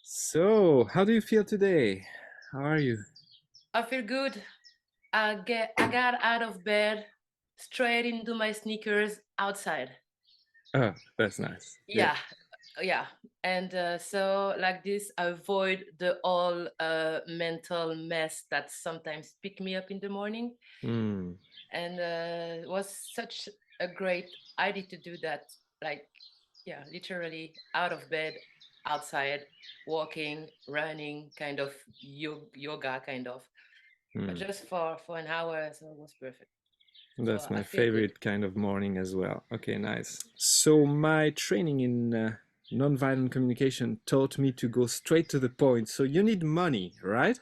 So, how do you feel today? How are you? I feel good. I got out of bed, straight into my sneakers outside. Oh, that's nice. Yeah. Yeah, yeah. And so like this, I avoid the all mental mess that sometimes pick me up in the morning. Mm, And it was such a great idea to do that. Like, yeah, literally out of bed, outside, walking, running, kind of yoga, kind of. But mm. just for an hour, so it was perfect. So That's I my feel good. favorite kind of morning as well. Okay, nice. So, my training in nonviolent communication taught me to go straight to the point. So, you need money, right?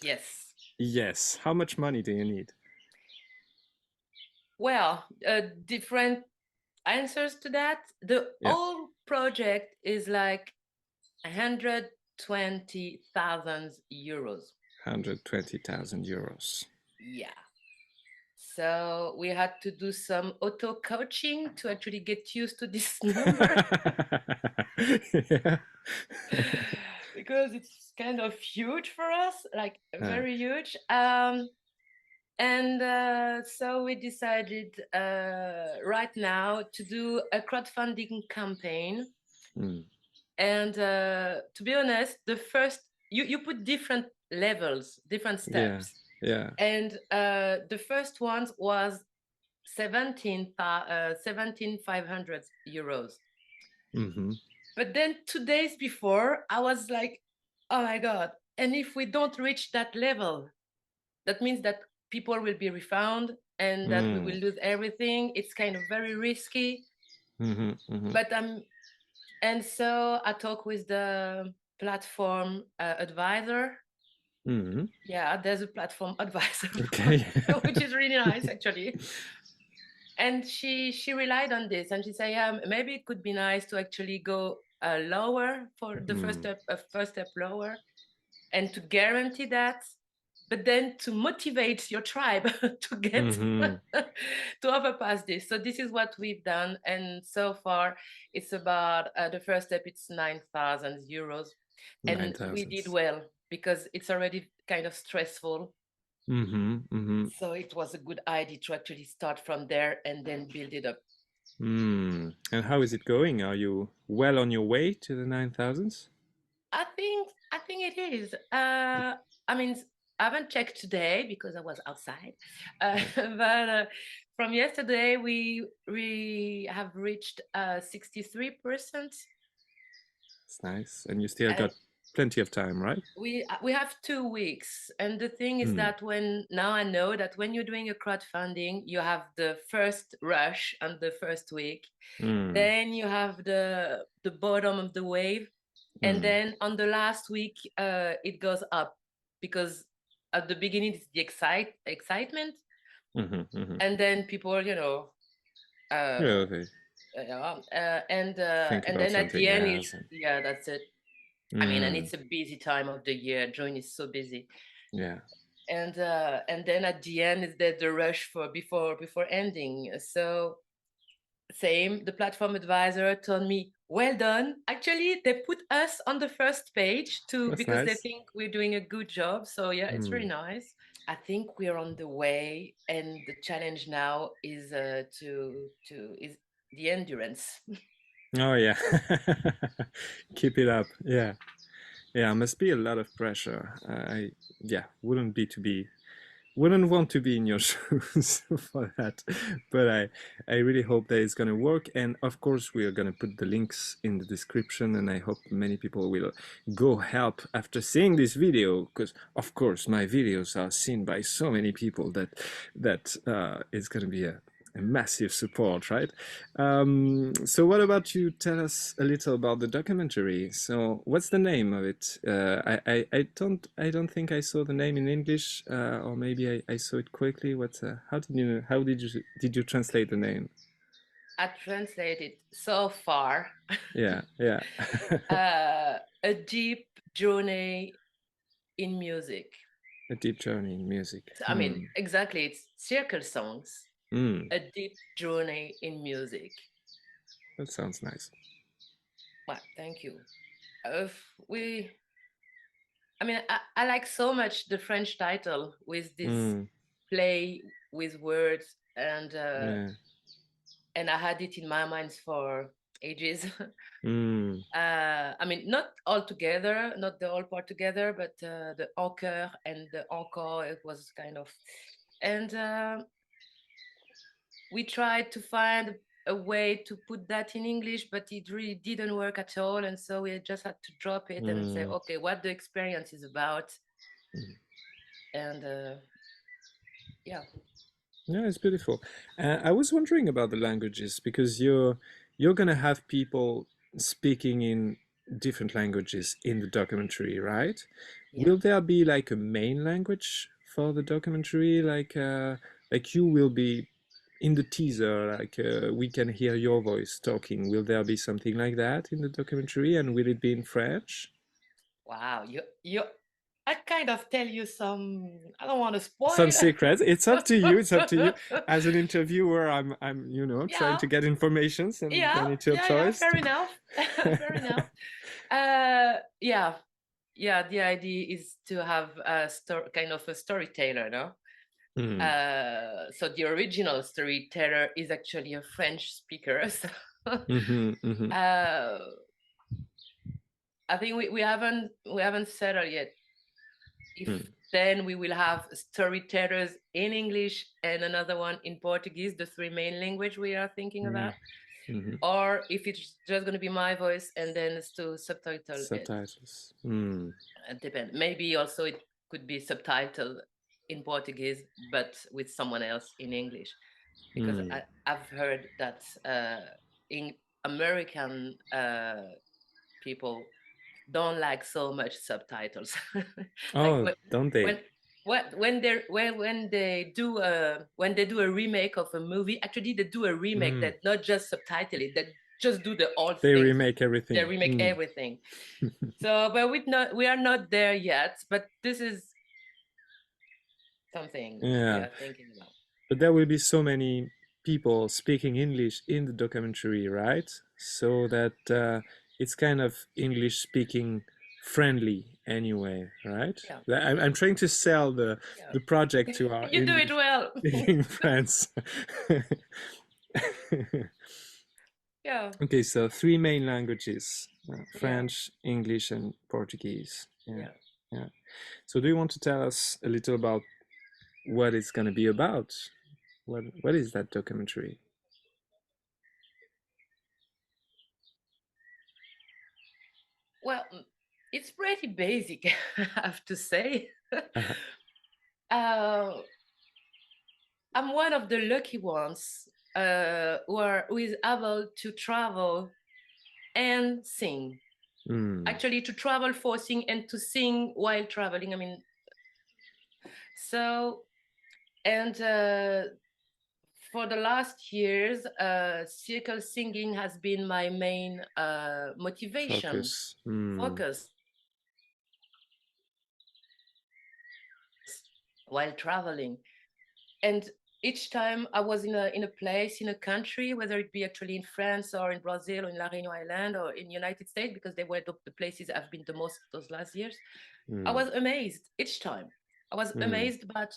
Yes. Yes. How much money do you need? Well, different answers to that. The Yeah, whole project is like 120,000 euros. 120,000 euros. Yeah. So we had to do some auto coaching to actually get used to this number Yeah. because it's kind of huge for us, like Ah, very huge. And so we decided right now to do a crowdfunding campaign. mm, And to be honest, the first, you put different levels, different yeah, steps. yeah. And the first one was 17,500 euros. Mm-hmm. But then 2 days before, I was like, oh my God. And if we don't reach that level, that means that people will be refound and that we will Mm, lose everything. It's kind of very risky. mm-hmm, mm-hmm. But and so I talked with the platform advisor. Mm-hmm. Yeah, there's a platform advisor, Okay. which is really nice actually. And she relied on this, and she said, yeah, maybe it could be nice to actually go lower for the Mm, first step lower, and to guarantee that, but then to motivate your tribe to get mm-hmm. to overpass this. So this is what we've done, and so far it's about the first step. It's 9,000 euros, and we 9,000. did well because it's already kind of stressful. Mm-hmm. Mm-hmm. So it was a good idea to actually start from there and then build it up. Mm. And how is it going? Are you well on your way to the 9,000s? I think it is. I mean, I haven't checked today because I was outside, but from yesterday we have reached 63%, It's nice. And you still and got plenty of time, right? we have 2 weeks. And the thing is Mm. that when now I know that when you're doing a crowdfunding, you have the first rush on the first week, Mm. then you have the bottom of the wave, and Mm. then on the last week it goes up because at the beginning it's the excitement, Mm-hmm. Mm-hmm. and then people Yeah, uh, okay. Think and about then at the something end it's else. And, yeah, that's it. I mean, and mm. it's a busy time of the year. June is so busy, Yeah. and then at the end is the rush for before ending. So same, the platform advisor told me, well done. Actually, they put us on the first page too That's because they nice. think we're doing a good job. So yeah, it's really Mm. nice. I think we're on the way, and the challenge now is to is the endurance. Oh, yeah. Keep it up. Yeah. Yeah, must be a lot of pressure. Yeah, wouldn't want to be in your shoes for that. But I really hope that it's gonna work. And of course, we are gonna put the links in the description. And I hope many people will go help after seeing this video, because of course my videos are seen by so many people that it's gonna be a massive support, right? So what about you tell us a little about the documentary? So what's the name of it? I don't think I saw the name in English, or maybe I saw it quickly. How did you translate the name? I translated so far Yeah, yeah. a deep journey in music. A deep journey in music. I mean, exactly, it's Circlesongs, Hmm. a deep journey in music. That sounds nice. Well, thank you. we I mean, I like so much the French title with this play with words, and Yeah. I had it in my mind for ages. Mm. I mean, not all together, not the whole part together, but the encore and the encore, it was kind of, and we tried to find a way to put that in English, but it really didn't work at all. And so we just had to drop it and say, okay, what the experience is about. And yeah. Yeah, it's beautiful. I was wondering about the languages because you're gonna have people speaking in different languages in the documentary, right? Yeah. Will there be like a main language for the documentary? Like you will be in the teaser, like we can hear your voice talking. Will there be something like that in the documentary, and will it be in French? Wow, you I kind of tell you some, I don't want to spoil. Some secrets. It's up to you. It's up to you. As an interviewer, I'm trying Yeah. to get information, and then it's your Yeah, choice. fair enough. Fair enough. Yeah. Yeah, the idea is to have a kind of a storyteller, no? Mm. So the original storyteller is actually a French speaker. So Mm-hmm, mm-hmm. I think we haven't settled yet if then we will have storytellers in English and another one in Portuguese, the three main language we are thinking about, or if it's just going to be my voice and then it's to subtitle it. Subtitles. It depends. Maybe also it could be subtitled in Portuguese, but with someone else in English, because I've heard that in American people don't like so much subtitles. Like Oh, don't they? when they do a remake of a movie, actually they do a remake that not just subtitle it, that just do the old They things. remake everything. They remake everything. So, but we are not there yet. But this is something we are thinking about. But there will be so many people speaking English in the documentary, right? So that it's kind of English speaking friendly anyway, right? Yeah. I'm trying to sell the project to our You do it well. speaking friends. Yeah. Okay, so three main languages: French, English, and Portuguese. Yeah. So, do you want to tell us a little about what it's going to be about? What is that documentary? Well, it's pretty basic, I have to say. I'm one of the lucky ones who is able to travel and sing. Actually, to travel for sing and to sing while traveling. I mean, so, and for the last years, circle singing has been my main motivation, focus while traveling. And each time I was in a place, in a country, whether it be actually in France or in Brazil or in La Réunion Island or in the United States, because they were the places I've been the most those last years, I was amazed each time. I was amazed, but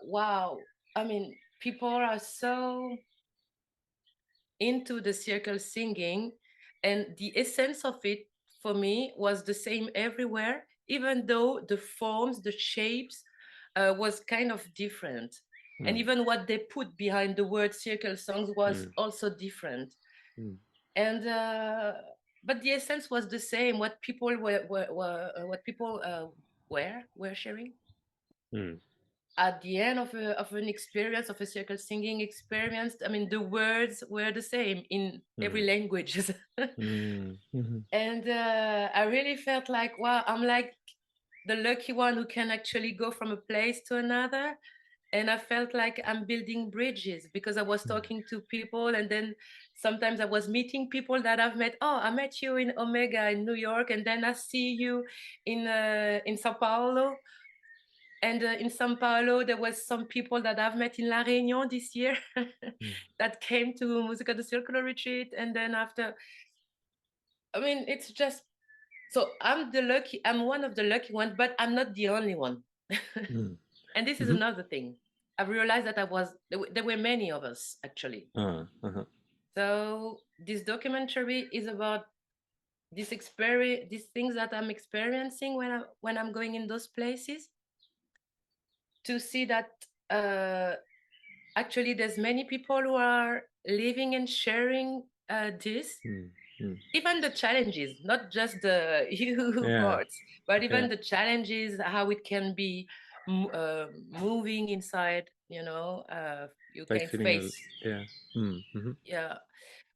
wow, I mean, people are so into the circle singing, and the essence of it for me was the same everywhere, even though the forms, the shapes was kind of different. And even what they put behind the word Circlesongs was also different. And but the essence was the same. What people were sharing at the end of an experience, of a circle singing experience. I mean, the words were the same in every language. And I really felt like, wow, I'm like the lucky one who can actually go from a place to another. And I felt like I'm building bridges because I was talking to people, and then sometimes I was meeting people that I've met. Oh, I met you in Omega in New York, and then I see you in Sao Paulo. And in Sao Paulo, there was some people that I've met in La Réunion this year that came to Musica do Círculo retreat. And then after, I mean, it's just So I'm one of the lucky ones, but I'm not the only one. Mm. And this is Mhm. another thing. I've realized that there were many of us actually. Uh-huh. So this documentary is about this experience, these things that I'm experiencing when I'm going in those places, to see that actually there's many people who are living and sharing this, Mm. even the challenges, not just the you Yeah, parts, but yeah. even the challenges, how it can be moving inside, you Like can feeling face, yeah. Mm-hmm. yeah,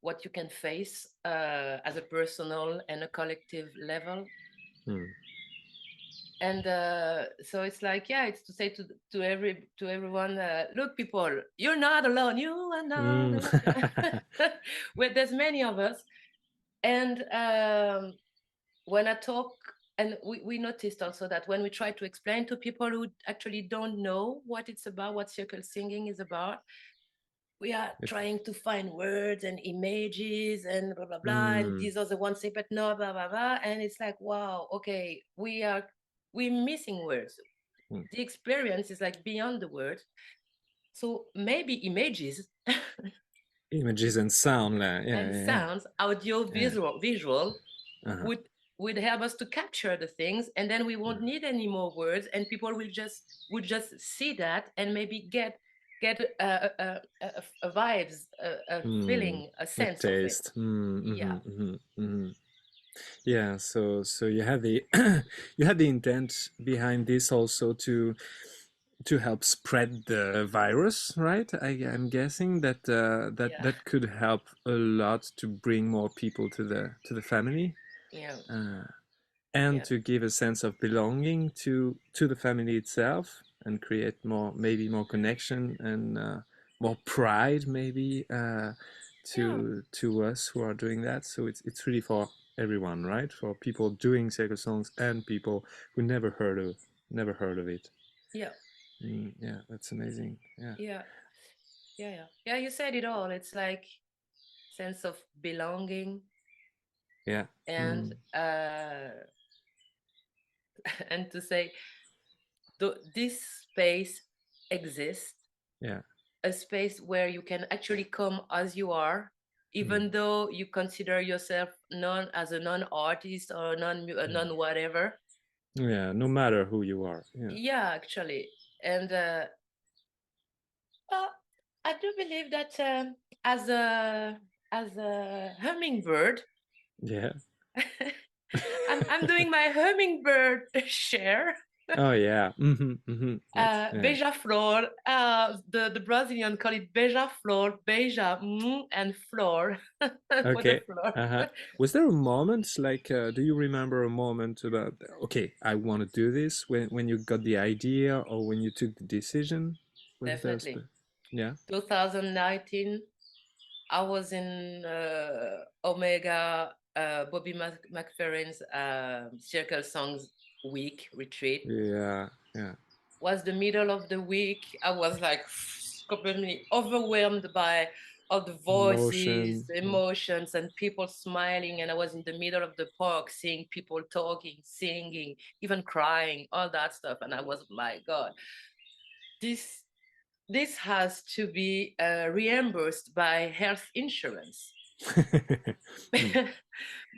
what you can face as a personal and a collective level. Mm. And so it's like, yeah, it's to say to everyone, look, people, you're not alone, you are not Mm. alone. Well, there's many of us. And when I talk, and we noticed also that when we try to explain to people who actually don't know what it's about, what circle singing is about, we are It, trying to find words and images and blah blah blah, and mm, these are the ones say, but no, blah blah blah, and it's like, wow, okay, we're missing words. mm. The experience is like beyond the words. So maybe images Images and sound, yeah, and yeah, sounds, audio, yeah. visual, Uh-huh. would help us to capture the things, and then we won't need any more words, and people would just see that and maybe get a vibes, a Mm. feeling, a A sense of it. taste. Yeah, Yeah, so you had the you had the intent behind this also to help spread the virus, right? I'm guessing that yeah, that could help a lot to bring more people to the family, yeah, uh, and yeah, to give a sense of belonging to the family itself, and create more, maybe more connection, and more pride, maybe yeah, to us who are doing that. So it's really for everyone, right? For people doing Circlesongs and people who never heard of it. yeah, Yeah, that's amazing. Yeah, yeah, yeah. You said it all. It's like sense of belonging, yeah, and and to say, this space exists, yeah, a space where you can actually come as you are, mm, even though you consider yourself non as a non-artist or mm. non whatever. Yeah. No matter who you are. Yeah, Yeah, actually. And uh, I do believe that as a hummingbird, yeah. I'm doing my hummingbird share. Oh yeah. That's yeah. Beija-flor, the Brazilian call it beija-flor, beija, and flor for the Okay. floor. Uh-huh. Was there a moment, like, do you remember a moment about, okay, I want to do this, when you got the idea or when you took the decision? Was there a Definitely. yeah? 2019, I was in Omega, Bobby McFerrin's Circlesongs week retreat. Yeah, yeah. Was the middle of the week. I was like completely overwhelmed by all the voices, Emotion. the emotions, and people smiling. And I was in the middle of the park seeing people talking, singing, even crying, all that stuff. And I was, my God, this this has to be reimbursed by health insurance. Mm,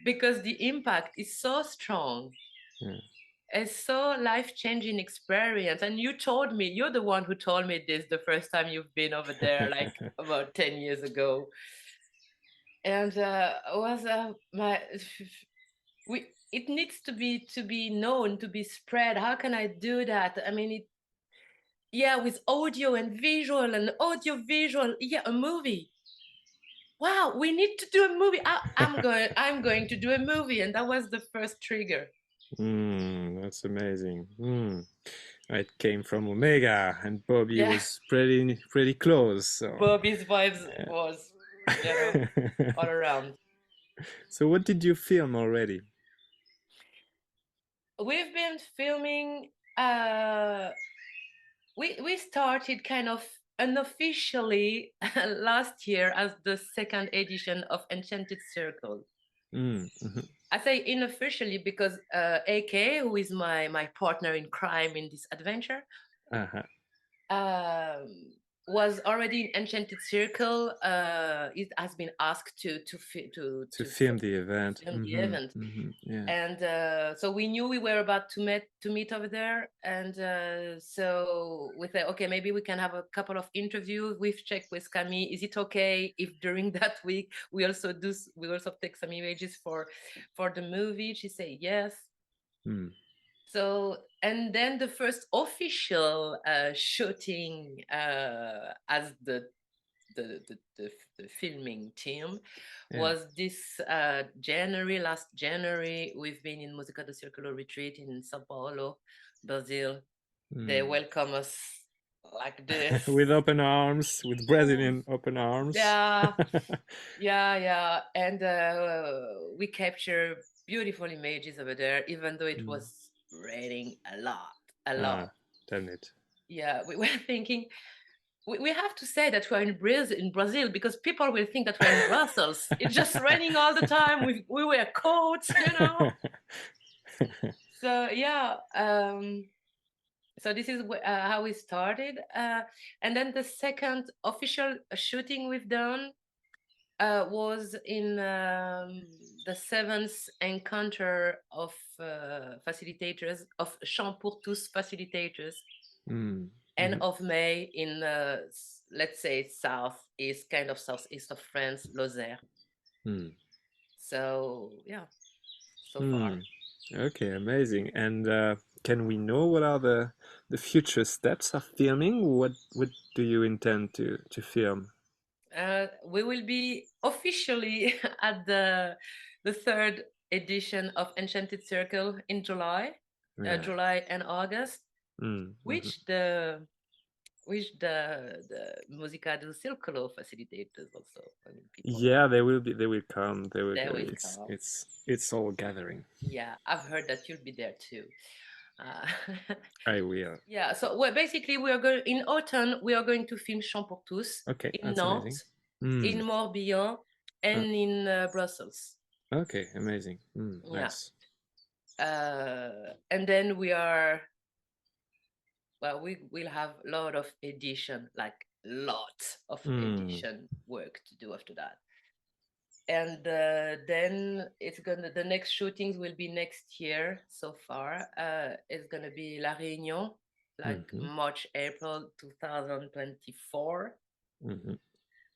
Because the impact is so strong. yeah. It's so life-changing experience. And you're the one who told me this the first time you've been over there, like about 10 years ago. And was my we it needs to be known, to be spread. How can I do that? I mean, yeah, with audio and visual and audio visual, yeah, a movie. Wow, we need to do a movie. I'm going to do a movie, and that was the first trigger. That's amazing. It came from Omega, and Bobby Yeah, was pretty close. So, Bobby's vibes yeah. was, all around. So, what did you film already? We've been filming. Uh, we started kind of unofficially last year as the second edition of Enchanted Circle. Mm, mhm. I say unofficially because AK, who is my partner in crime in this adventure, Uh-huh. um, was already in Enchanted Circle. It has been asked To film the to event. film the Mm-hmm. event, Mm-hmm. Yeah. and so we knew we were about to meet over there, and so we thought, okay, maybe we can have a couple of interviews. We've checked with Camille, is it okay if during that week we also take some images for the movie? She said yes. Mm. So, and then the first official shooting as the filming team Yeah. was this last January. We've been in Música do Círculo retreat in Sao Paulo, Brazil. They Mm. welcome us like this. With open arms, with Brazilian open arms. Yeah, yeah. And we capture beautiful images over there, even though it Mm. was raining a Ah, lot. damn it. Yeah, we were thinking we have to say that we're in Brazil because people will think that we're in Brussels. It's just raining all the time. We wear coats, you know. So yeah, so this is how we started, and then the second official shooting we've done was in the seventh encounter of facilitators of Champs pour tous facilitators, Mm. end Mhm. of May in let's say southeast of France, Lozère. Mm. So yeah, so far. Mm. Okay, amazing. And can we know what are the future steps of filming? What do you intend to film? We will be officially at the third edition of Enchanted Circle in July, Yeah. July and August, Mm. Mhm. which the Musica del Circolo facilitators also. I mean, people Yeah, they will be. They will come. They will. they will It's come. it's all gathering. Yeah, I've heard that you'll be there too. Uh, I will. yeah, so basically we are going in autumn. We are going to film Champs pour tous Okay, in that's amazing. Nantes, in Mm. Morbihan, Uh, and in Brussels. okay, amazing. Mm, Yeah, nice. and then we are we will have a lot of edition, like lots of Mm. edition work to do after that. And then the next shootings will be next year. So far, it's gonna be La Réunion, like Mm-hmm. March, April 2024, Mm-hmm.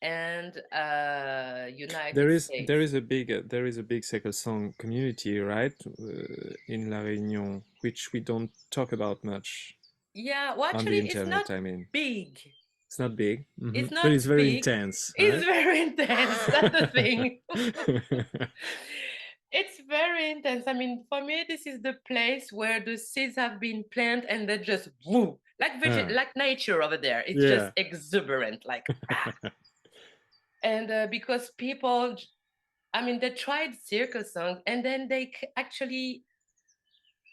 and There United is States. there is a big Circlesong community, right, in La Réunion, which we don't talk about much Yeah, well, on the actually, it's not internet. I mean, big. it's not big, It's but not it's very big. intense, It's right? very intense. That's the thing. It's very intense. I mean, for me, this is the place where the seeds have been planted and they just woo, like Ah, like nature over there. It's just yeah. exuberant, like and because people, I mean, they tried circus songs and then they actually,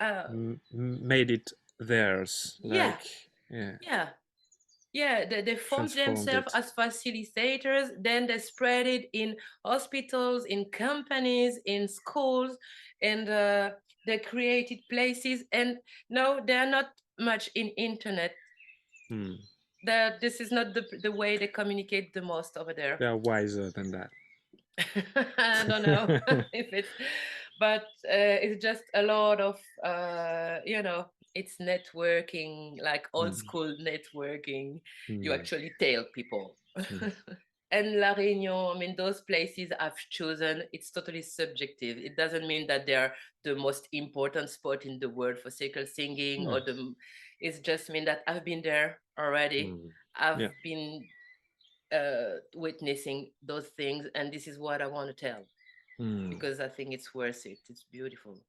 uh, Made it theirs, yeah, like, yeah, yeah, yeah. They formed transformed themselves it. as facilitators. Then they spread it in hospitals, in companies, in schools, and they created places. And no, they are not much in internet. Hmm. This is not the way they communicate the most over there. They are wiser than that. I don't know if it's, but it's just a lot of it's networking, like old Mm, school networking. You mm, actually tell people. mm. And La Réunion, I mean, those places I've chosen, it's totally subjective. It doesn't mean that they're the most important spot in the world for circle singing Yeah. or it's just mean that I've been there already. Mm. I've Yeah. been witnessing those things, and this is what I want to tell Mm. because I think it's worth it. It's beautiful.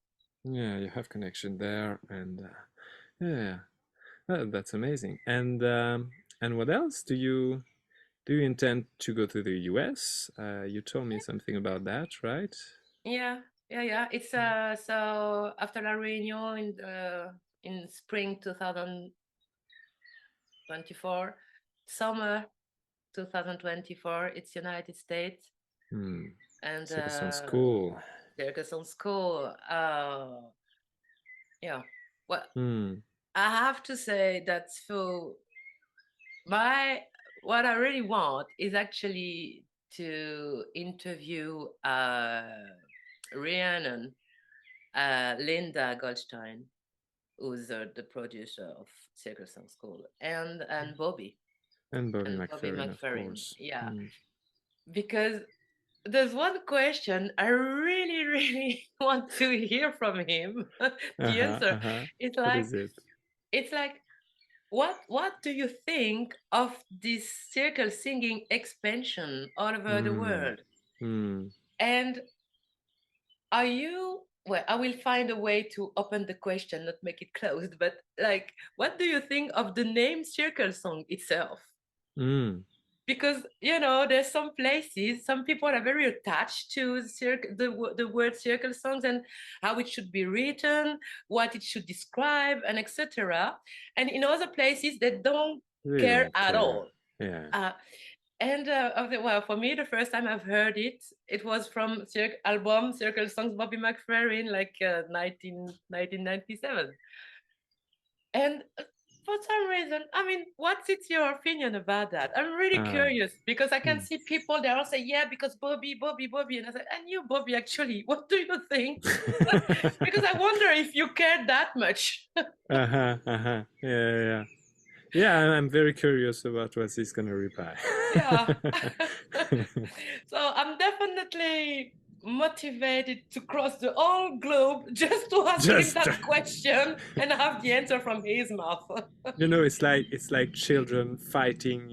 Yeah, you have connection there, and yeah, that's amazing. And what else do you intend to go to the US? You told me something about that, right? Yeah. It's so after La Réunion in spring 2024, summer 2024, it's United States, Hmm. and Second sounds cool. Circlesongs school. Yeah. Well, Mm. I have to say that for my what I really want is actually to interview Rhiannon, Linda Goldstein, who's the producer of Circlesongs School, and And Bobby Bobby McFerrin, of McFerrin. course. Yeah, Mm. because there's one question I really, really want to hear from him. The Uh-huh, answer. uh-huh. It's What like is it? it's like what do you think of this circle singing expansion all over the Mm. world? Mm. And are you well, I will find a way to open the question, not make it closed, but like what do you think of the name circle song itself? Mm. Because there's some places, some people are very attached to the word circle songs and how it should be written, what it should describe, and etc. And in other places they don't They care don't at care. all. Yeah. Well, for me, the first time I've heard it, it was from album Circlesongs Bobby McFerrin, like 1997. And for some reason, I mean, what's your opinion about that? I'm really Uh, curious because I can mm. see people they all say, yeah, because Bobby, Bobby, Bobby. And I said, and you, Bobby, actually, what do you think? Because I wonder if you care that much. Uh-huh, uh-huh. Yeah, yeah, yeah. Yeah, I'm very curious about what he's gonna reply. Yeah. So I'm definitely motivated to cross the whole globe just to ask him Just that question and have the answer from his mouth. it's like children fighting,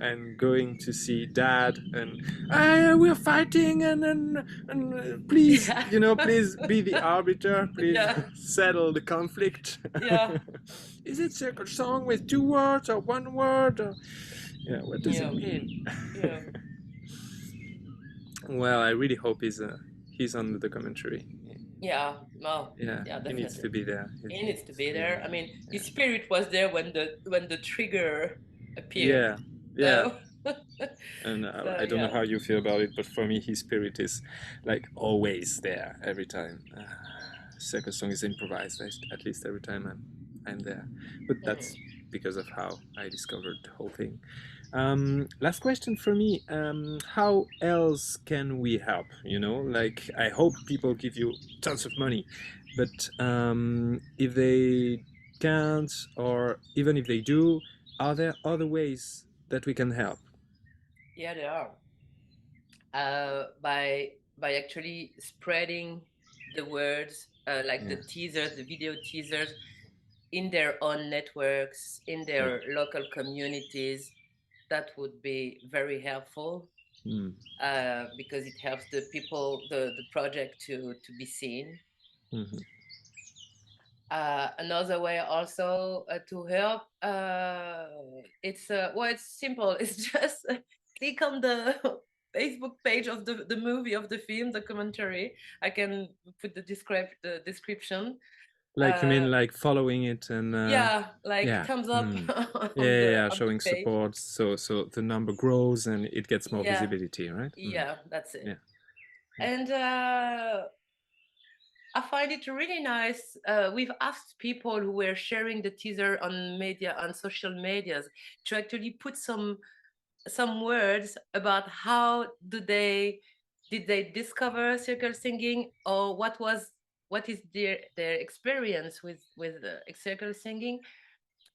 and going to see dad, and we're fighting, and please, Yeah. please be the arbiter, please Yeah. settle the conflict. Yeah. Is it circle song with 2 words or 1 word? Yeah, what does it Yeah. mean? Yeah. Well, I really hope he's on the documentary. Yeah. Well, Yeah, yeah, he needs definitely. to be there. He needs to Needs to be be there. there. I mean, Yeah. his spirit was there when the trigger appeared. Yeah, yeah. So, And so I don't know yeah. how you feel about it, but for me, his spirit is like always there every time. Second song is improvised, at least every time I'm there. But that's Mhm. because of how I discovered the whole thing. Last question for me. How else can we help? Like, I hope people give you tons of money, but if they can't, or even if they do, are there other ways that we can help? Yeah, they are. By actually spreading the words, like Yeah. the teasers, the video teasers, in their own networks, in Yeah. their local communities, that would be very helpful Mm. because it helps the people, the project to be seen. Mhm. Another way also to help, it's simple. It's just click on the Facebook page of the movie, of the film documentary. I can put the description. Like, you Uh, mean like following it and yeah, like yeah. thumbs up Mm. Yeah, on yeah, the yeah, on the showing page. support, so the number grows and it gets more Yeah, visibility, right? Mm. yeah, that's it. Yeah. And I find it really nice. We've asked people who were sharing the teaser on social medias, to actually put some words about how did they discover circle singing, or what is their experience with circle singing.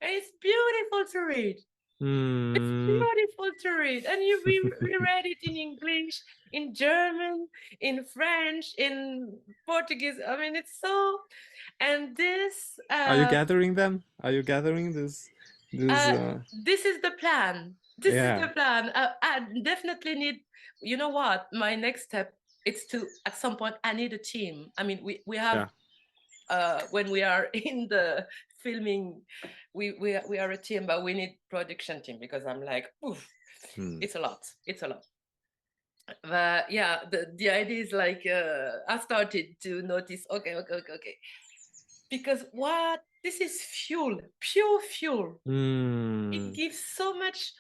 And it's beautiful to read. It's Mm. beautiful to read, and we read it in English, in German, in French, in Portuguese. I mean, it's so. And this Are you gathering them? Are you gathering this uh, this is the plan. This is yeah. the plan. I definitely need. You know what? My next step is to, at some point, I need a team. I mean, we have Yeah. when we are in the filming, we are a team, but we need production team because I'm like, oof, Mm. it's a lot. It's a lot. But yeah, the idea is like I started to notice. Okay, okay, okay, okay. Because what this is fuel, pure fuel. It Mm. gives so much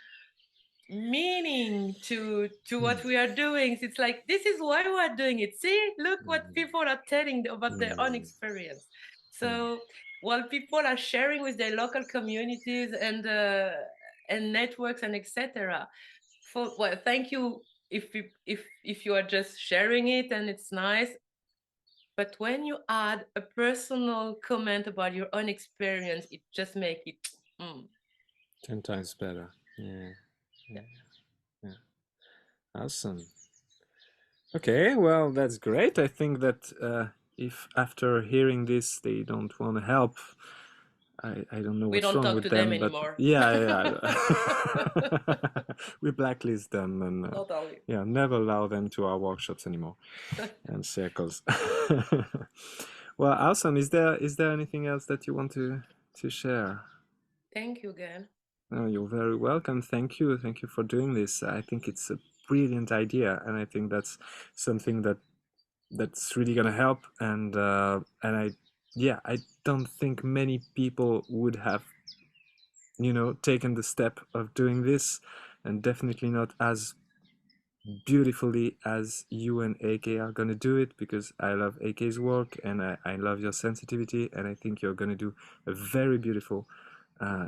meaning to what we are doing. It's like, this is why we are doing it. See, look what people are telling about their own experience. So while people are sharing with their local communities and networks and etc. Well, thank you if you are just sharing it and it's nice. But when you add a personal comment about your own experience, it just makes it 10 times better. Yeah. Awesome. Okay, well, that's great. I think that if after hearing this they don't want to help, I don't know we what's don't wrong talk with to them them, but anymore. yeah. We blacklist them and Totally. yeah, never allow them to our workshops anymore and circles. Well, awesome. Is there anything else that you want to share? Thank you, Gaël. Oh, you're very welcome. Thank you. Thank you for doing this. I think it's a brilliant idea, and I think that's something that's really gonna help. And I don't think many people would have, taken the step of doing this, and definitely not as beautifully as you and AK are gonna do it, because I love AK's work and I love your sensitivity, and I think you're gonna do a very beautiful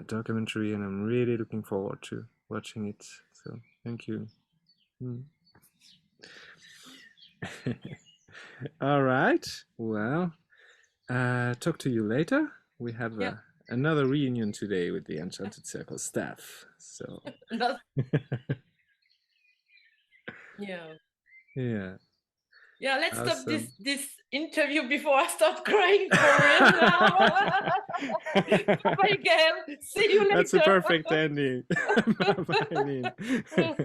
documentary, and I'm really looking forward to watching it. So thank you. All right. Well, talk to you later. We have another reunion today with the Enchanted Circle staff. So yeah. Let's Awesome. stop this interview before I start crying for real now. Bye, Gaël. See you later. That's a perfect ending. Bye, Lynn.